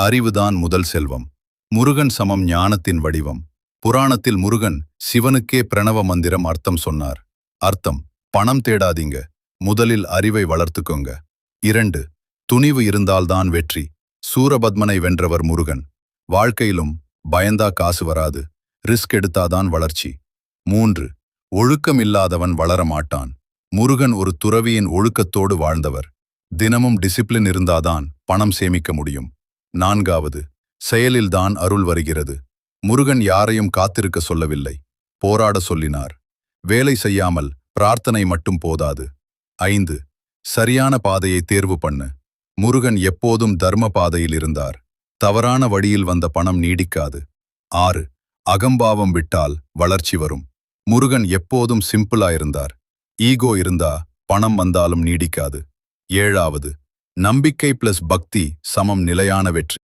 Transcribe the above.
அறிவுதான் முதல் செல்வம். முருகன் சமம் ஞானத்தின் வடிவம். புராணத்தில் முருகன் சிவனுக்கே பிரணவ மந்திரம் அர்த்தம் சொன்னார். அர்த்தம்: பணம் தேடாதீங்க, முதலில் அறிவை வளர்த்துக்கோங்க. 2. துணிவு இருந்தால்தான் வெற்றி. சூரபத்மனை வென்றவர் முருகன். வாழ்க்கையிலும் பயந்தா காசு வராது, ரிஸ்க் எடுத்தாதான் வளர்ச்சி. 3. ஒழுக்கம் இல்லாதவன் வளர மாட்டான். முருகன் ஒரு துறவியின் ஒழுக்கத்தோடு வாழ்ந்தவர். தினமும் டிசிப்ளின் இருந்தாதான் பணம் சேமிக்க முடியும். 4. செயலில்தான் அருள் வருகிறது. முருகன் யாரையும் காத்திருக்க சொல்லவில்லை, போராட சொல்லினார். வேலை செய்யாமல் பிரார்த்தனை மட்டும் போதாது. 5. சரியான பாதையை தேர்வு பண்ணு. முருகன் எப்போதும் தர்ம பாதையில் இருந்தார். தவறான வழியில் வந்த பணம் நீடிக்காது. 6. அகம்பாவம் விட்டால் வளர்ச்சி வரும். முருகன் எப்போதும் சிம்பிளா இருந்தார். ஈகோ இருந்தா பணம் வந்தாலும் நீடிக்காது. 7. நம்பிக்கை பிளஸ் பக்தி சமம் நிலையான வெற்றி.